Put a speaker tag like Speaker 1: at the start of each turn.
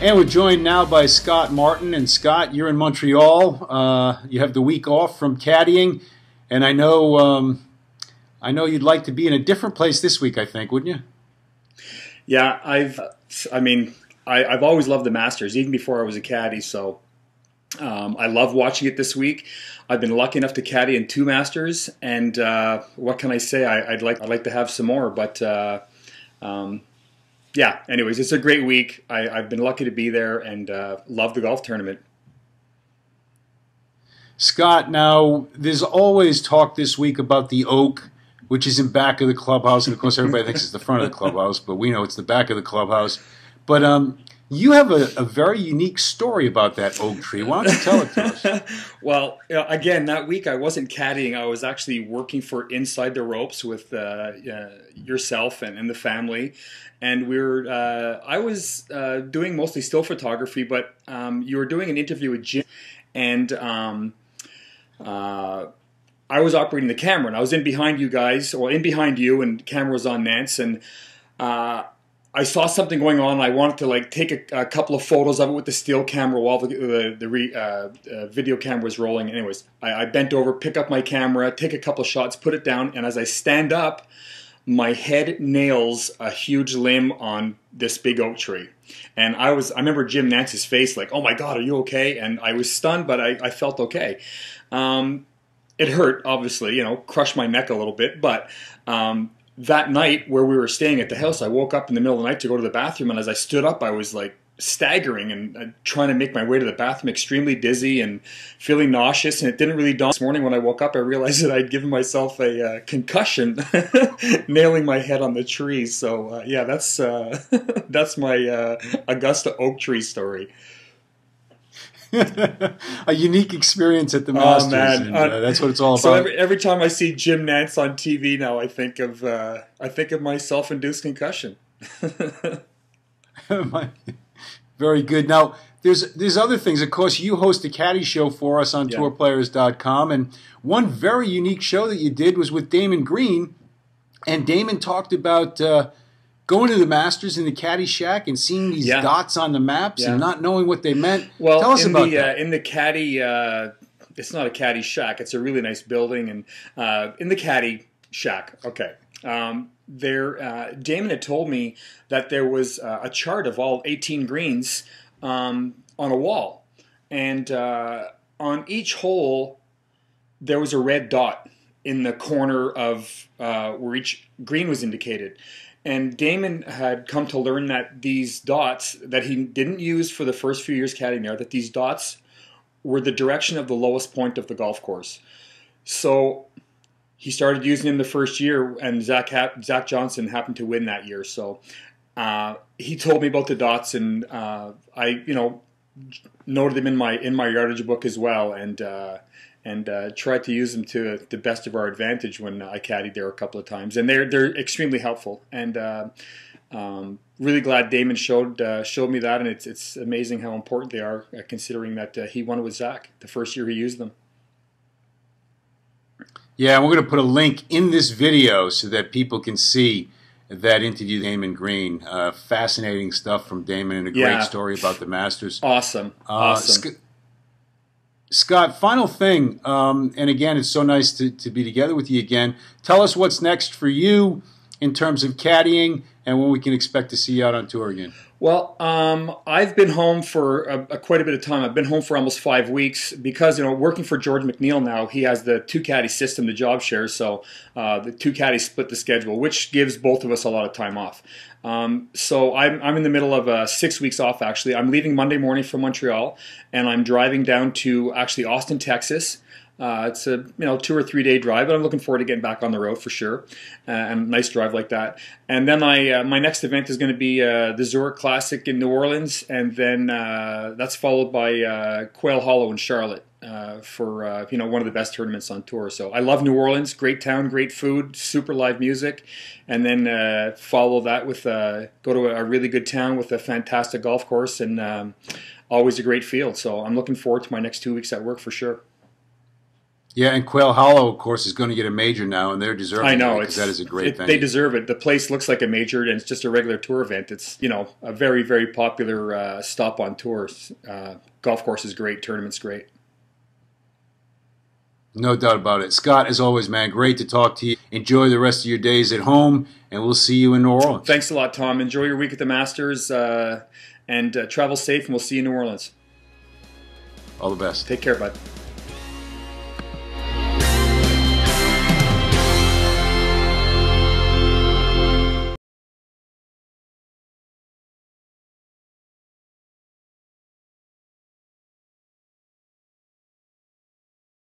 Speaker 1: And we're joined now by Scott Martin. And Scott, you're in Montreal. You have the week off from caddying, and I know you'd like to be in a different place this week, I think, wouldn't you?
Speaker 2: Yeah, I've always loved the Masters, even before I was a caddy. So I love watching it this week. I've been lucky enough to caddy in 2 Masters, and what can I say? I'd like to have some more, but. Yeah, anyways, it's a great week. I've been lucky to be there and love the golf tournament.
Speaker 1: Scott, now, there's always talk this week about the Oak, which is in back of the clubhouse. And, of course, everybody thinks it's the front of the clubhouse, but we know it's the back of the clubhouse. But you have a very unique story about that oak tree. Why don't you tell it to us?
Speaker 2: Well, again, that week I wasn't caddying. I was actually working for Inside the Ropes with yourself and the family. And I was doing mostly still photography, but you were doing an interview with Jim, and I was operating the camera, and I was in behind you guys, or in behind you, and the camera was on Nance, and I saw something going on. I wanted to take a couple of photos of it with the still camera while the video camera was rolling. Anyways, I bent over, pick up my camera, take a couple of shots, put it down, and as I stand up, my head nails a huge limb on this big oak tree. And I remember Jim Nance's face like, "Oh my God, are you okay?" And I was stunned, but I felt okay. It hurt, obviously, crushed my neck a little bit. But that night where we were staying at the house, I woke up in the middle of the night to go to the bathroom. And as I stood up, I was like staggering and trying to make my way to the bathroom, extremely dizzy and feeling nauseous, and it didn't really dawn. This morning when I woke up, I realized that I'd given myself a concussion nailing my head on the tree. So yeah, that's my Augusta oak tree story.
Speaker 1: A unique experience at the Masters. Oh, man. And, that's what it's all about.
Speaker 2: So every time I see Jim Nance on TV now, I think of my self-induced concussion.
Speaker 1: Very good. Now, there's other things. Of course, you host the Caddy Show for us on tourplayers.com, and one very unique show that you did was with Damon Green, and Damon talked about going to the Masters in the Caddy Shack and seeing these dots on the maps and not knowing what they meant.
Speaker 2: Well,
Speaker 1: tell us about that.
Speaker 2: In the Caddy, it's not a Caddy Shack. It's a really nice building, and in the Caddy Shack, okay. Damon had told me that there was a chart of all 18 greens on a wall, and on each hole there was a red dot in the corner of where each green was indicated. And Damon had come to learn that these dots that he didn't use for the first few years caddying there, that these dots were the direction of the lowest point of the golf course. So he started using them the first year, and Zach Johnson happened to win that year. So he told me about the dots, and I noted them in my yardage book as well, and tried to use them to the best of our advantage when I caddied there a couple of times. And they're extremely helpful, and really glad Damon showed me that, and it's amazing how important they are, considering that he won with Zach the first year he used them.
Speaker 1: Yeah, we're going to put a link in this video so that people can see that interview with Damon Green. Fascinating stuff from Damon, and a great story about the Masters.
Speaker 2: Awesome. Awesome.
Speaker 1: Scott, final thing, and again, it's so nice to be together with you again. Tell us what's next for you in terms of caddying and when we can expect to see you out on tour again.
Speaker 2: Well, I've been home for quite a bit of time. I've been home for almost 5 weeks because, working for George McNeil now, he has the 2-caddy system, the job share, so the 2 caddies split the schedule, which gives both of us a lot of time off. So I'm in the middle of 6 weeks off, actually. I'm leaving Monday morning from Montreal, and I'm driving down to, actually, Austin, Texas. It's a 2 or 3 day drive, but I'm looking forward to getting back on the road for sure, and a nice drive like that. And then my next event is going to be the Zurich Classic in New Orleans, and then that's followed by Quail Hollow in Charlotte for one of the best tournaments on tour. So I love New Orleans, great town, great food, super live music, and then follow that with go to a really good town with a fantastic golf course and always a great field. So I'm looking forward to my next 2 weeks at work for sure.
Speaker 1: Yeah, and Quail Hollow, of course, is going to get a major now, and they're deserving.
Speaker 2: I know,
Speaker 1: because that is a great thing.
Speaker 2: They deserve it. The place looks like a major, and it's just a regular tour event. It's a very, very popular stop on tours. Golf course is great. Tournament's great.
Speaker 1: No doubt about it. Scott, as always, man, great to talk to you. Enjoy the rest of your days at home, and we'll see you in New Orleans.
Speaker 2: Thanks a lot, Tom. Enjoy your week at the Masters, and travel safe, and we'll see you in New Orleans.
Speaker 1: All the best.
Speaker 2: Take care, bud.